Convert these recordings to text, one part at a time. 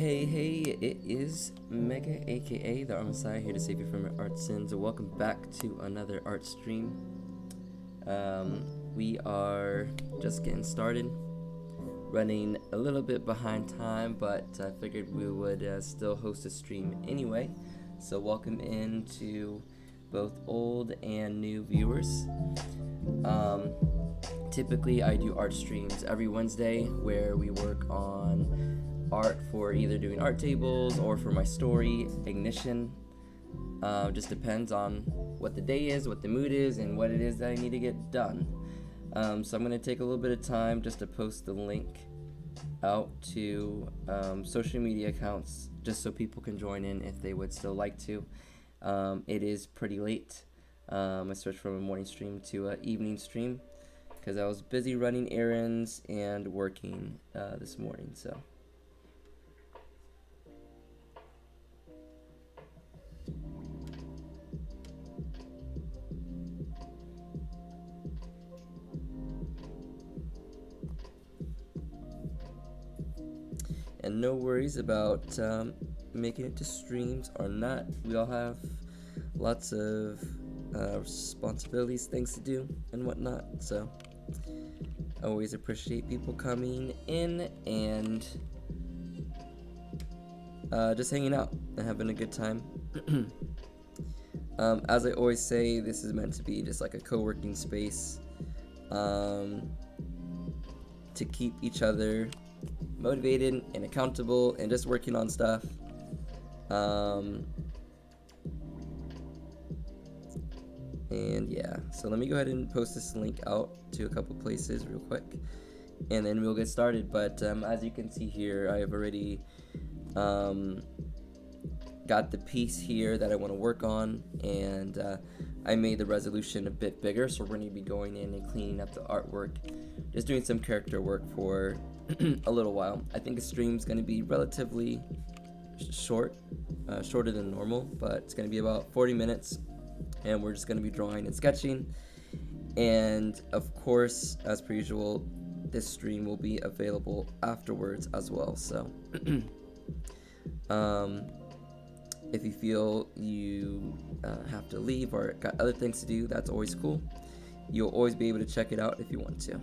Hey, it is Mega, aka the Art Messiah, here to save you from your art sins. Welcome back to another art stream. We are just getting started, running a little bit behind time, but I figured we would still host a stream anyway. So welcome in to both old and new viewers. Typically I do art streams every Wednesday where we work on art for either doing art tables or for my story, Ignition. Just depends on what the day is, what the mood is, and what it is that I need to get done. So I'm going to take a little bit of time just to post the link out to social media accounts just so people can join in if they would still like to. It is pretty late. I switched from a morning stream to an evening stream because I was busy running errands and working this morning. So. And no worries about making it to streams or not. We all have lots of responsibilities, things to do, and whatnot. So I always appreciate people coming in and just hanging out and having a good time. As I always say, this is meant to be just like a co-working space to keep each other motivated and accountable and just working on stuff. And yeah, so let me go ahead and post this link out to a couple places real quick and then we'll get started. But as you can see here, I have already got the piece here that I want to work on, and I made the resolution a bit bigger, so we're going to be going in and cleaning up the artwork, just doing some character work for a little while. I think the stream's going to be relatively short, shorter than normal, but it's going to be about 40 minutes, and we're just going to be drawing and sketching. And of course, as per usual, this stream will be available afterwards as well. So if you feel you have to leave or got other things to do, that's always cool. You'll always be able to check it out if you want to.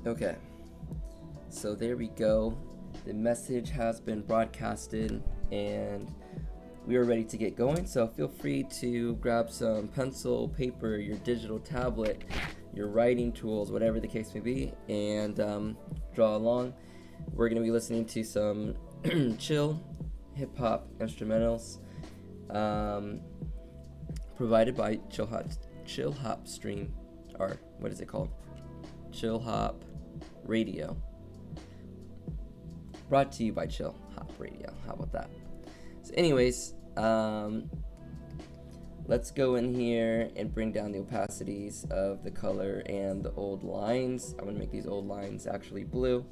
Okay, so there we go. The message has been broadcasted and we are ready to get going. So feel free to grab some pencil, paper, your digital tablet, your writing tools, whatever the case may be, and draw along. We're going to be listening to some chill hip-hop instrumentals provided by Chill Hop Stream, or what is it called? Chill Hop Radio, brought to you by Chill Hop Radio. How about that? So anyways, let's go in here and bring down the opacities of the color and the old lines. I'm gonna make these old lines actually blue.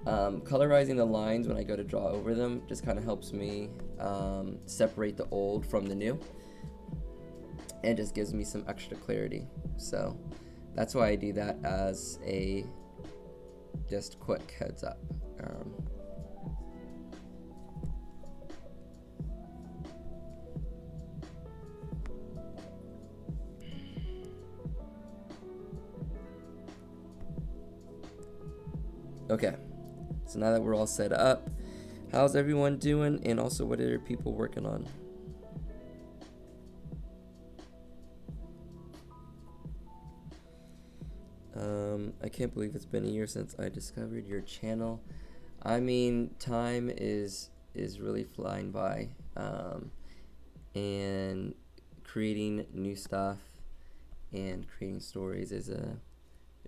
Colorizing the lines when I go to draw over them just kind of helps me separate the old from the new. It just gives me some extra clarity. So that's why I do that as a just quick heads up. Okay, so now that we're all set up, how's everyone doing? And also, what are people working on? I can't believe it's been a year since I discovered your channel. I mean, time is really flying by, and creating new stuff and creating stories is a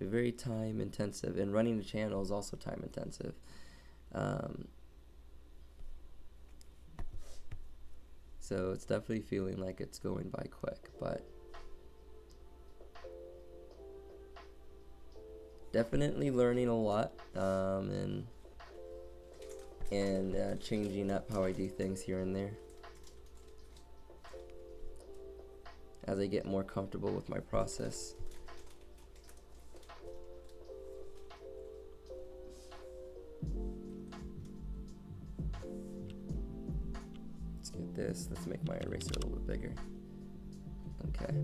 very time intensive, and running a channel is also time intensive. So it's definitely feeling like it's going by quick, but definitely learning a lot, and changing up how I do things here and there as I get more comfortable with my process. Let's get this. Let's make my eraser a little bit bigger. Okay.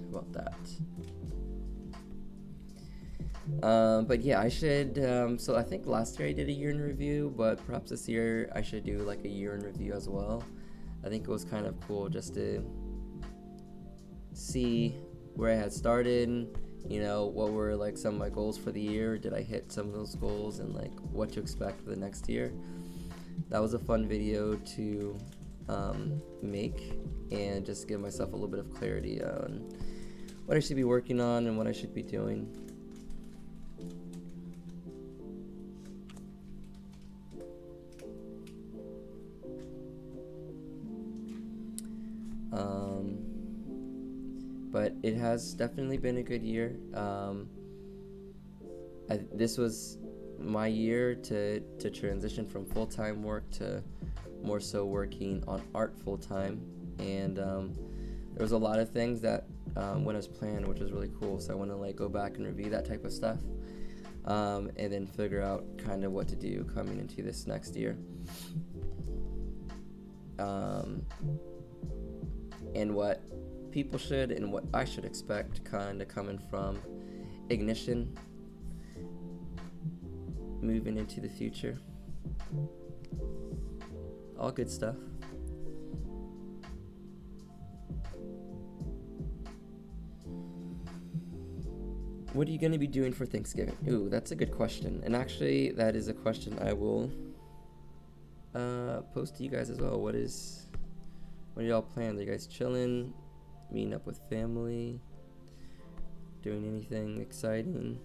About that. But yeah, I should, so I think last year I did a year in review, but perhaps this year I should do like a year in review as well. I think it was kind of cool just to see where I had started, you know, what were like some of my goals for the year, did I hit some of those goals, and like what to expect for the next year. That was a fun video to make and just give myself a little bit of clarity on what I should be working on and what I should be doing. But it has definitely been a good year. This was my year to transition from full-time work to more so working on art full-time, and there was a lot of things that went as planned, which was really cool. So I want to like go back and review that type of stuff, and then figure out kind of what to do coming into this next year, and what people should and what I should expect kind of coming from Ignition moving into the future. All good stuff. What are you going to be doing for Thanksgiving? Ooh, that's a good question. And actually, that is a question I will post to you guys as well. What are y'all planning? Are you guys chilling? Meeting up with family? Doing anything exciting?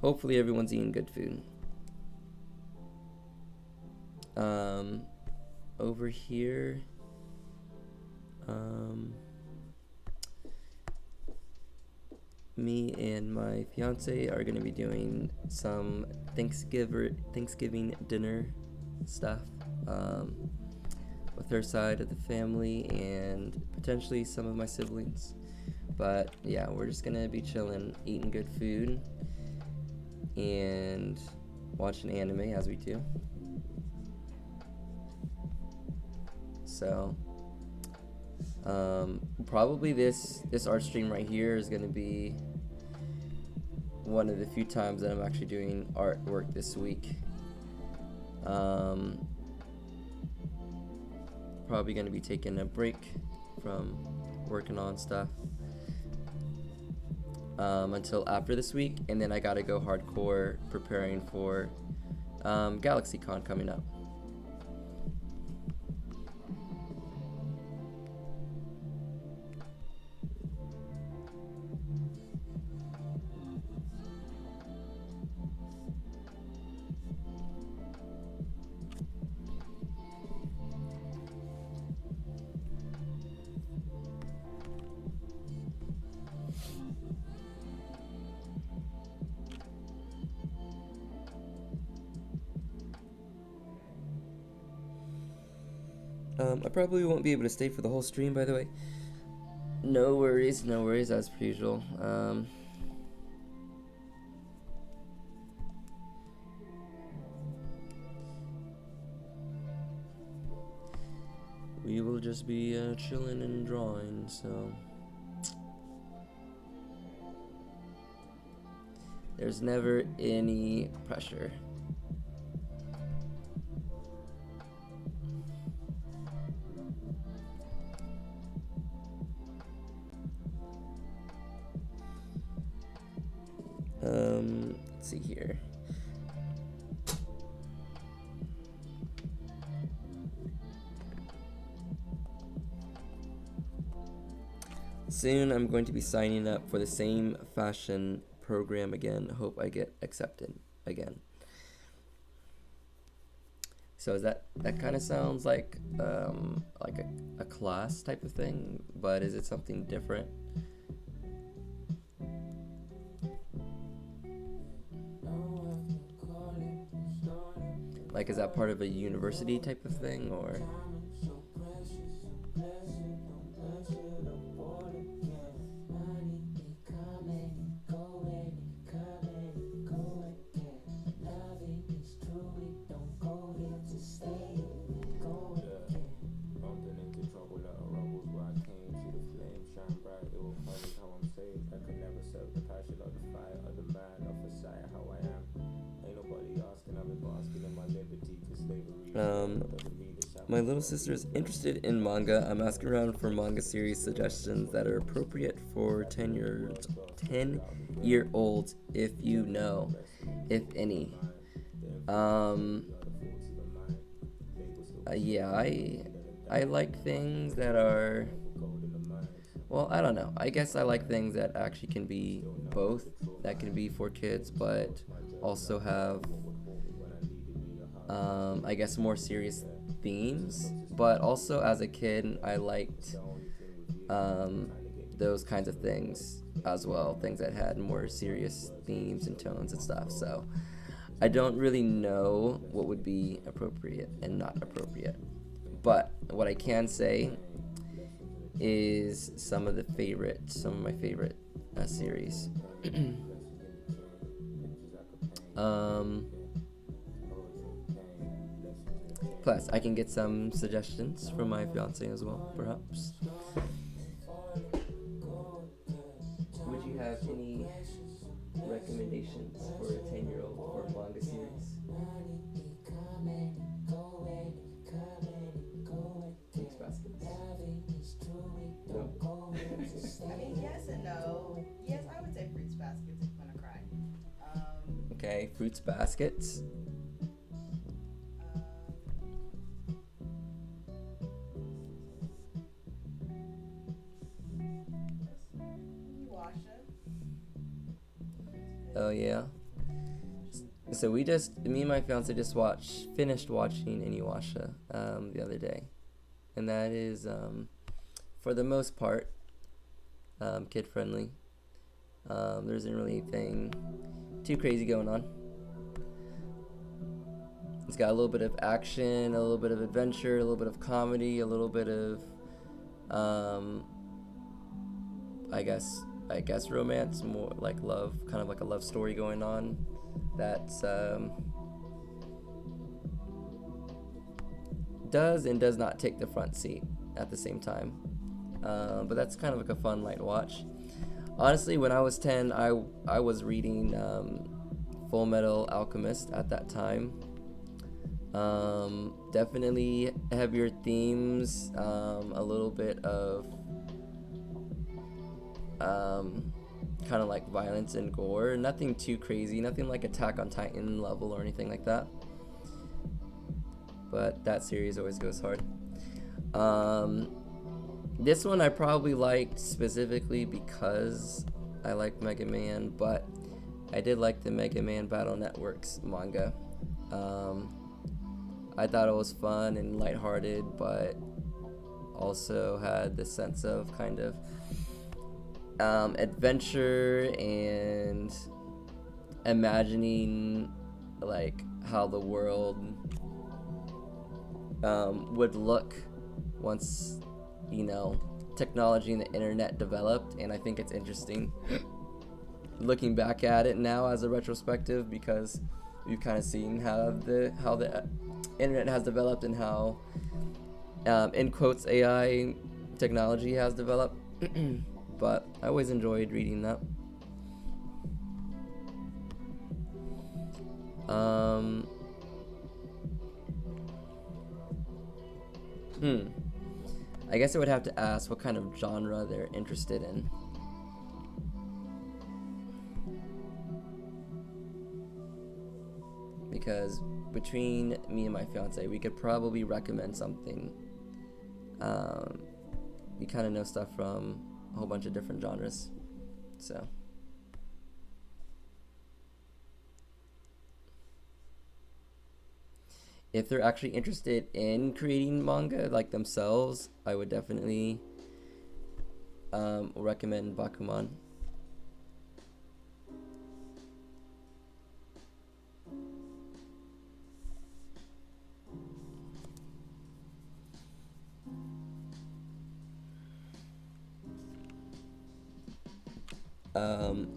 Hopefully everyone's eating good food. Over here, me and my fiance are going to be doing some Thanksgiving dinner stuff with her side of the family and potentially some of my siblings. But yeah, we're just going to be chilling, eating good food, and watching anime as we do. So probably this art stream right here is going to be one of the few times that I'm actually doing artwork this week. Probably going to be taking a break from working on stuff until after this week, and then I gotta go hardcore preparing for GalaxyCon coming up. I probably won't be able to stay for the whole stream, by the way. No worries, as per usual. We will just be chilling and drawing, so there's never any pressure. Let's see here. Soon I'm going to be signing up for the same fashion program again. Hope I get accepted again. So is that kind of sounds like a class type of thing, but is it something different? Like, is that part of a university type of thing, or? My little sister is interested in manga. I'm asking around for manga series suggestions that are appropriate for 10-year-olds, if you know, if any. Yeah, I like things that are, well, I don't know. I guess I like things that actually can be both. That can be for kids, but also have, I guess, more serious themes. But also as a kid, I liked those kinds of things as well, things that had more serious themes and tones and stuff. So I don't really know what would be appropriate and not appropriate. But what I can say is some of my favorite series. Plus, I can get some suggestions from my fiance as well, perhaps. Would you have any recommendations for a 10-year-old for manga series? Fruits baskets? No. I mean, yes and no. Yes, I would say fruits baskets if I'm gonna cry. Okay, fruits baskets. Oh yeah. So me and my fiance just finished watching Inuyasha the other day, and that is for the most part kid friendly. There isn't really anything too crazy going on. It's got a little bit of action, a little bit of adventure, a little bit of comedy, a little bit of I guess romance, more like love, kind of like a love story going on. That's does and does not take the front seat at the same time. But that's kind of like a fun light watch. Honestly, when I was 10, I was reading Full Metal Alchemist at that time. Definitely heavier themes, a little bit of kind of like violence and gore. Nothing too crazy, nothing like Attack on Titan level or anything like that. But that series always goes hard. This one I probably liked specifically because I like Mega Man, but I did like the Mega Man Battle Networks manga. I thought it was fun and lighthearted, but also had the sense of kind of adventure and imagining like how the world would look once, technology and the internet developed. And I think it's interesting looking back at it now as a retrospective, because we've kind of seen how the internet has developed and how, in quotes, AI technology has developed. But I always enjoyed reading that. I guess I would have to ask what kind of genre they're interested in. Because between me and my fiance, we could probably recommend something. We kind of know stuff from a whole bunch of different genres, so. If they're actually interested in creating manga like themselves, I would definitely recommend Bakuman.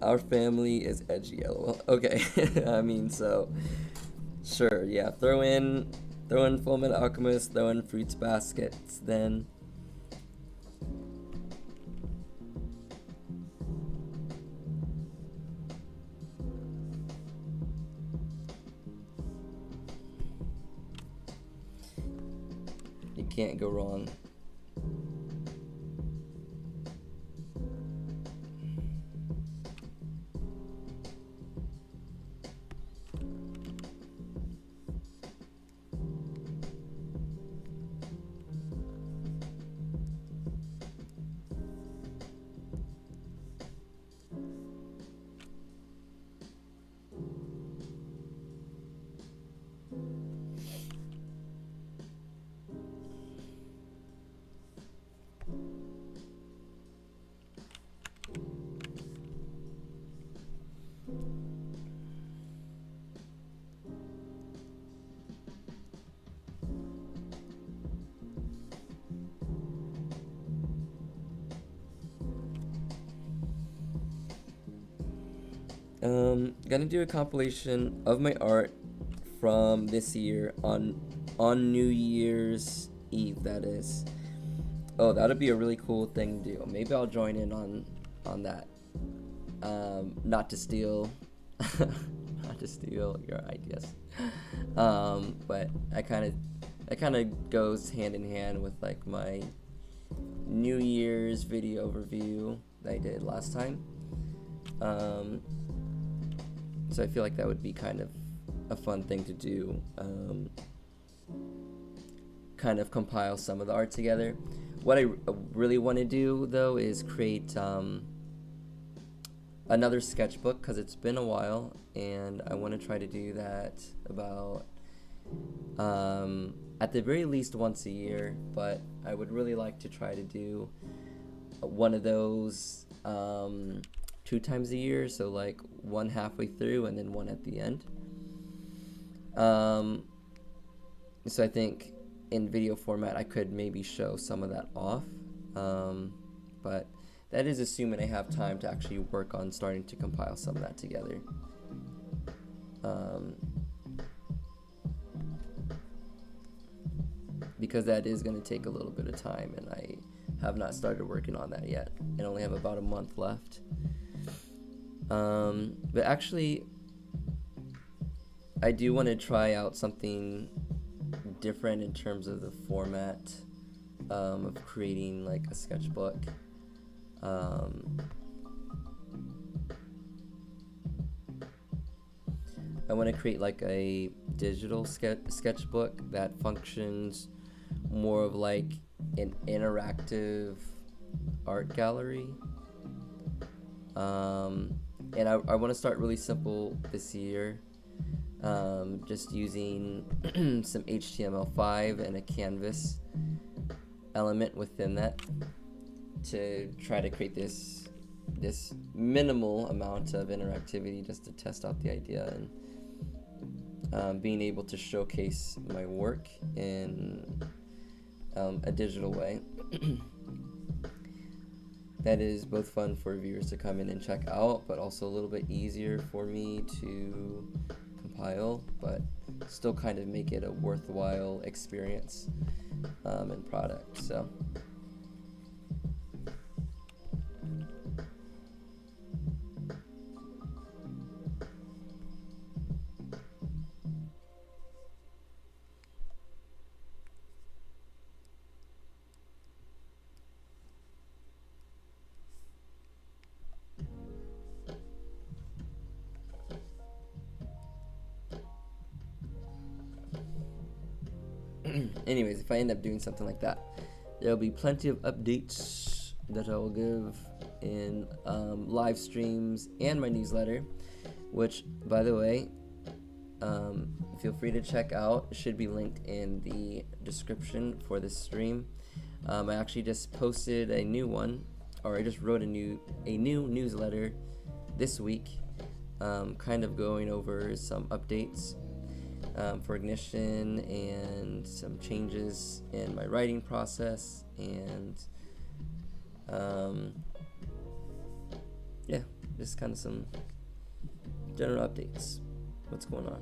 Our family is edgy, lol. Okay. I mean, so sure, yeah. Throw in Fullmetal Alchemist, throw in Fruits Baskets, then you can't go wrong. Gonna do a compilation of my art from this year on New Year's Eve, that is. Oh, that'd be a really cool thing to do. Maybe I'll join in on that. Not to steal your ideas. But I kind of goes hand in hand with like my New Year's video review that I did last time. So I feel like that would be kind of a fun thing to do. Kind of compile some of the art together. What I really want to do though is create another sketchbook, because it's been a while, and I want to try to do that about at the very least once a year. But I would really like to try to do one of those 2 times a year, so like one halfway through and then one at the end. So I think in video format I could maybe show some of that off, but that is assuming I have time to actually work on starting to compile some of that together. Because that is going to take a little bit of time, and I have not started working on that yet, and only have about a month left. But actually, I do want to try out something different in terms of the format of creating like a sketchbook. I want to create like a digital sketchbook that functions more of like an interactive art gallery. And I want to start really simple this year, just using some HTML5 and a canvas element within that to try to create this minimal amount of interactivity, just to test out the idea, and being able to showcase my work in a digital way. That is both fun for viewers to come in and check out, but also a little bit easier for me to compile, but still kind of make it a worthwhile experience and product. So anyways, if I end up doing something like that, there'll be plenty of updates that I will give in live streams and my newsletter, which, by the way, feel free to check out. It should be linked in the description for this stream. I actually just posted a new one, or I just wrote a new newsletter this week, kind of going over some updates for Ignition and some changes in my writing process, and yeah, just kind of some general updates. What's going on?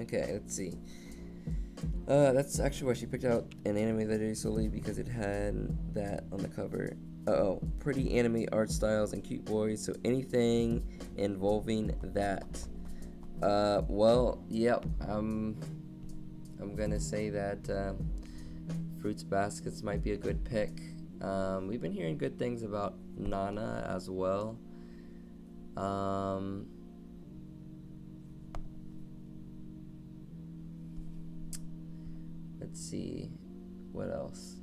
Okay, let's see. That's actually why she picked out an anime that is solely because it had that on the cover. Pretty anime art styles and cute boys, so anything involving that. Yep, I'm gonna say that Fruits Baskets might be a good pick. We've been hearing good things about Nana as well. Let's see, what else?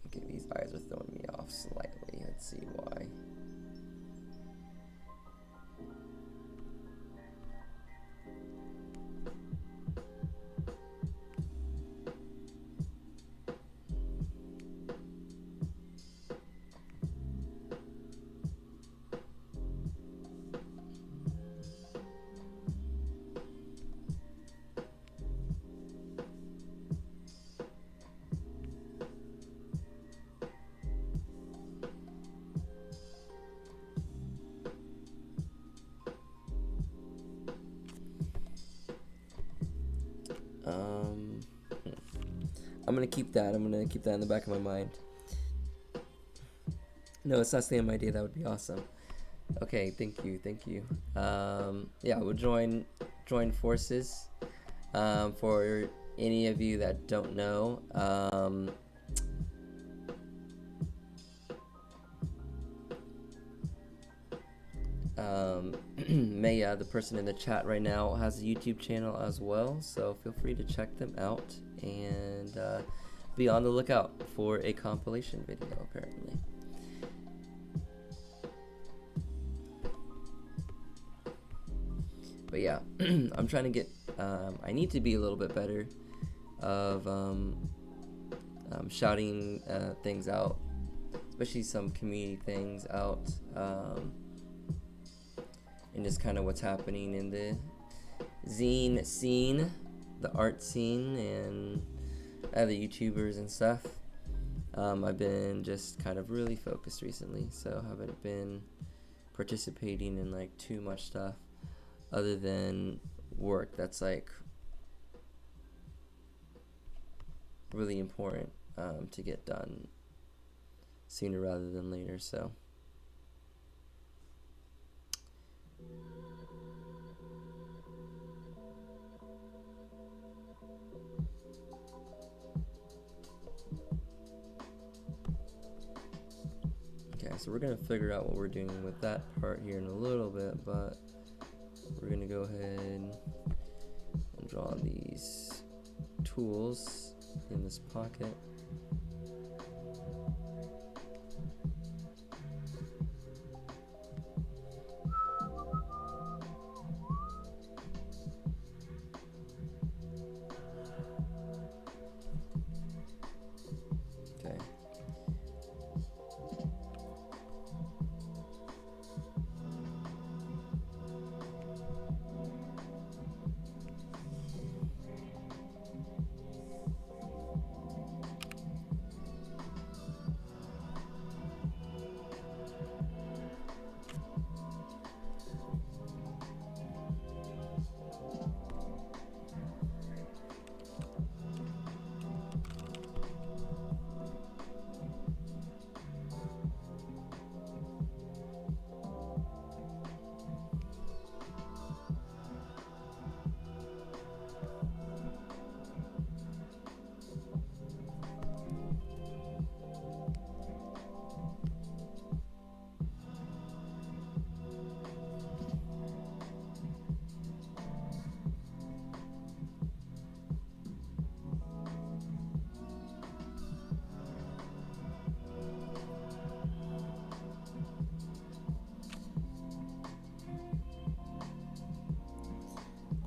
Okay, these eyes are throwing me off slightly. Let's see why. I'm gonna keep that. I'm gonna keep that in the back of my mind. No, it's not staying my idea. That would be awesome. Okay, thank you. Yeah, we'll join forces. For any of you that don't know, Maya, the person in the chat right now, has a YouTube channel as well, so feel free to check them out and be on the lookout for a compilation video, apparently. But yeah, I'm trying to get, I need to be a little bit better of shouting things out, especially some community things out, and just kind of what's happening in the zine scene, the art scene, and other YouTubers and stuff. I've been just kind of really focused recently, so haven't been participating in like too much stuff other than work that's like really important to get done sooner rather than later. So okay, so we're gonna figure out what we're doing with that part here in a little bit, but we're gonna go ahead and draw these tools in this pocket. Okay.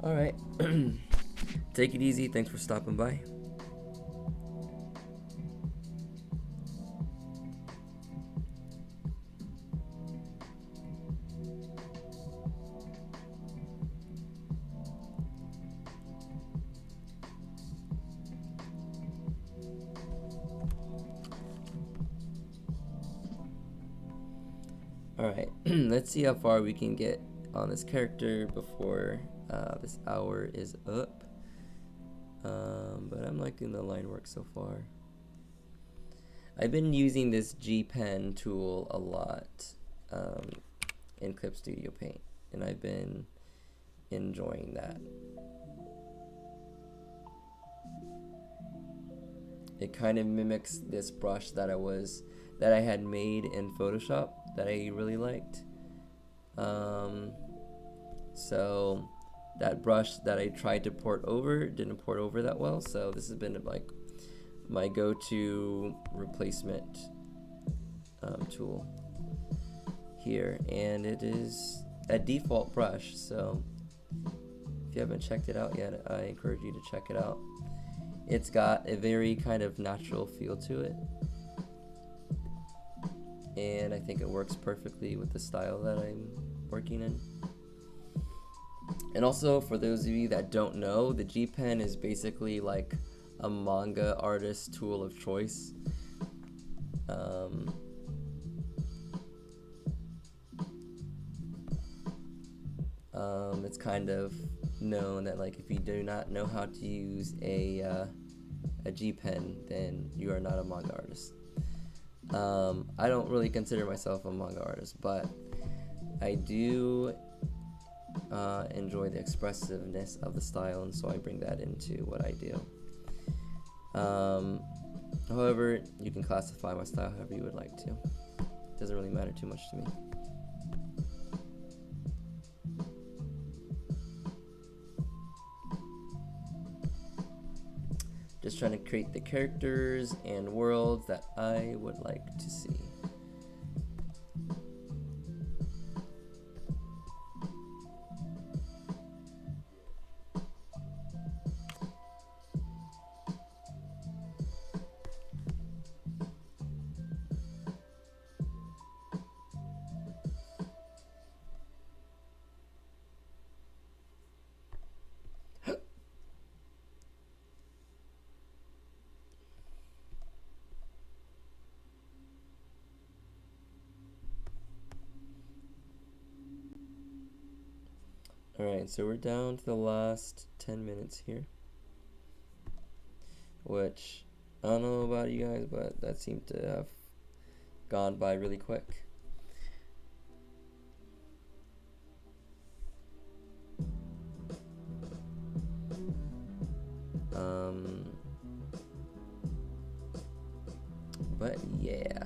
All right. Take it easy. Thanks for stopping by. Alright, let's see how far we can get on this character before this hour is up. But I'm liking the line work so far. I've been using this G Pen tool a lot in Clip Studio Paint, and I've been enjoying that. It kind of mimics this brush that I had made in Photoshop that I really liked. So that brush that I tried to port over didn't port over that well, so this has been like my go-to replacement tool here, and it is a default brush, so if you haven't checked it out yet, I encourage you to check it out. It's got a very kind of natural feel to it, and I think it works perfectly with the style that I'm working in. And also, for those of you that don't know, the G Pen is basically like a manga artist tool of choice. It's kind of known that like if you do not know how to use a G Pen, then you are not a manga artist. I don't really consider myself a manga artist, but I do enjoy the expressiveness of the style, and so I bring that into what I do. However, you can classify my style however you would like to. It doesn't really matter too much to me. Just trying to create the characters and worlds that I would like to see. Alright, so we're down to the last 10 minutes here, which I don't know about you guys, but that seemed to have gone by really quick. But yeah.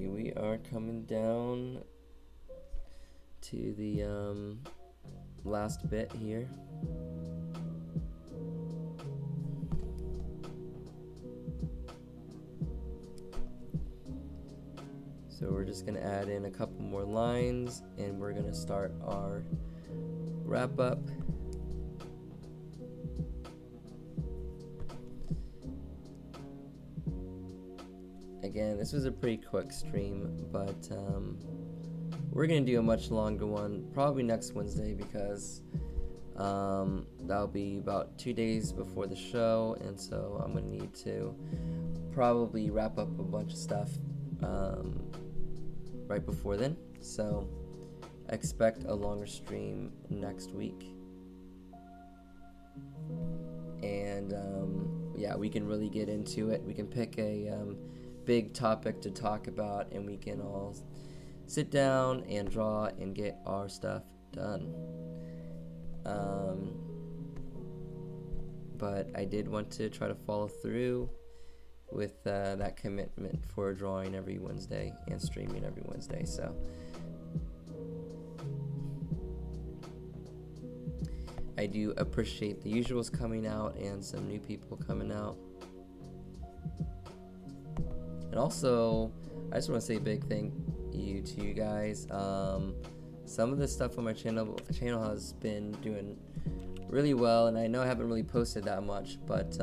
Okay, we are coming down to the last bit here. So we're just gonna add in a couple more lines and we're gonna start our wrap up. Again, this was a pretty quick stream, but we're gonna do a much longer one probably next Wednesday because that'll be about 2 days before the show, and so I'm gonna need to probably wrap up a bunch of stuff right before then. So expect a longer stream next week, and yeah, we can really get into it. We can pick a big topic to talk about, and we can all sit down and draw and get our stuff done. But I did want to try to follow through with that commitment for drawing every Wednesday and streaming every Wednesday. So I do appreciate the usuals coming out and some new people coming out. And also, I just want to say a big thank you to you guys. Some of the stuff on my channel has been doing really well, and I know I haven't really posted that much, but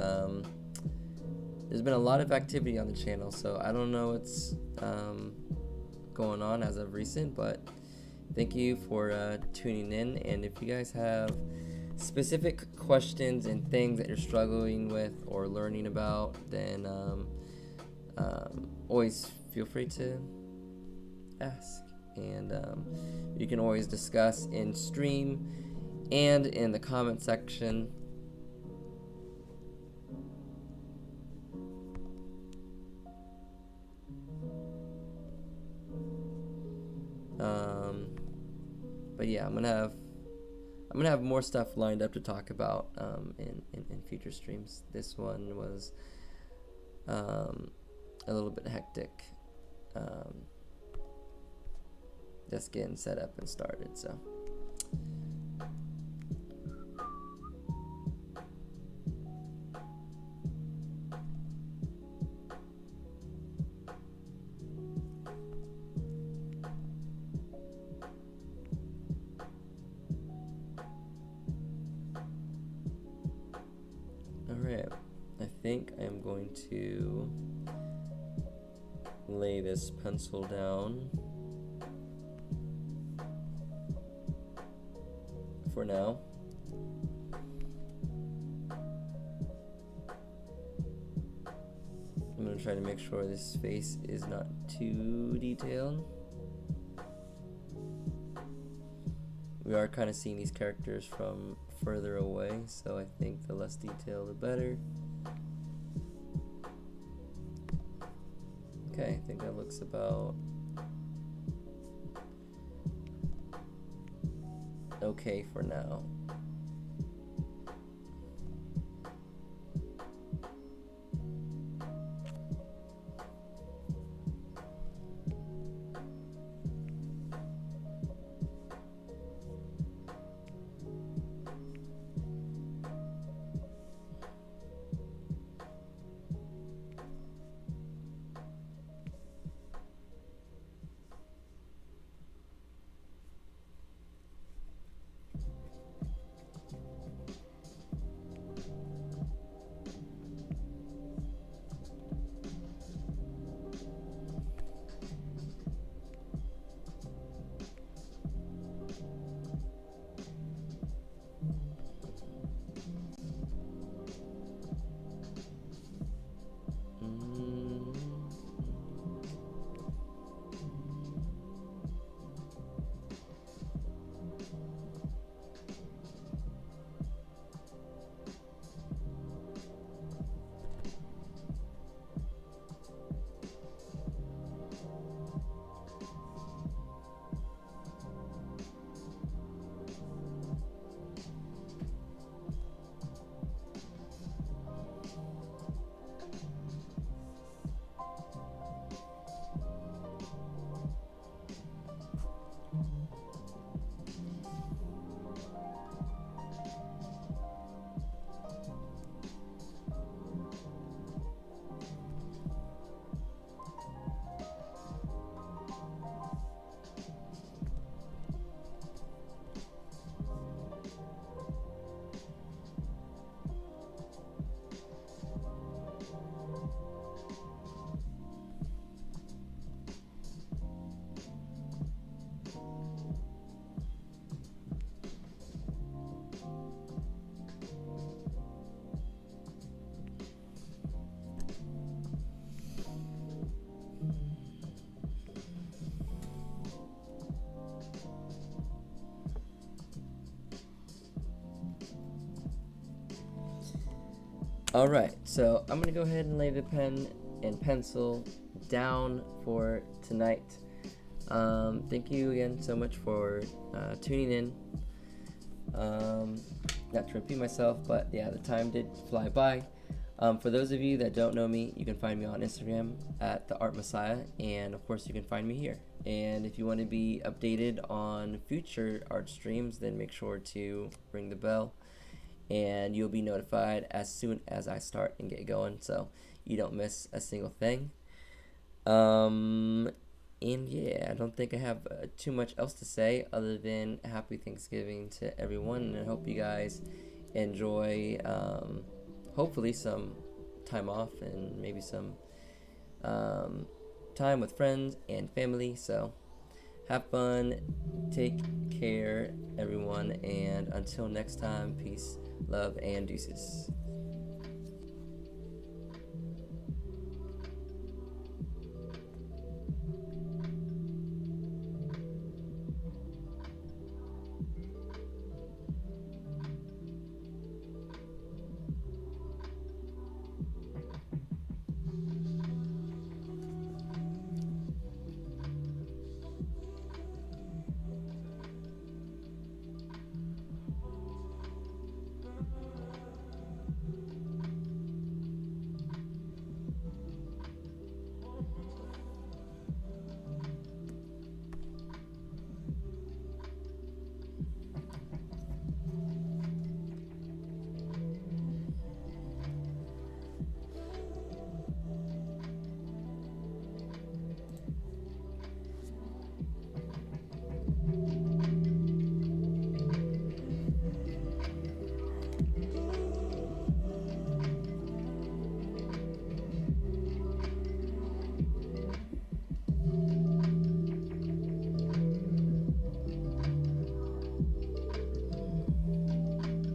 there's been a lot of activity on the channel, so I don't know what's going on as of recent, but thank you for tuning in. And if you guys have specific questions and things that you're struggling with or learning about, then always feel free to ask, and you can always discuss in stream and in the comment section. But yeah, I'm gonna have more stuff lined up to talk about in future streams. This one was a little bit hectic, just getting set up and started. So alright, I think I am going to lay this pencil down for now. I'm going to try to make sure this face is not too detailed. We are kind of seeing these characters from further away, so I think the less detail the better. Okay, I think that looks about okay for now. Alright, so I'm gonna go ahead and lay the pen and pencil down for tonight. Thank you again so much for tuning in. Not to repeat myself, but yeah, the time did fly by. For those of you that don't know me, you can find me on Instagram at the Art Messiah, and of course you can find me here. And if you want to be updated on future art streams, then make sure to ring the bell, and you'll be notified as soon as I start and get going, so you don't miss a single thing. And yeah, I don't think I have too much else to say other than happy Thanksgiving to everyone, and I hope you guys enjoy hopefully some time off and maybe some time with friends and family. So have fun, take care everyone, and until next time, peace, love, and deuces.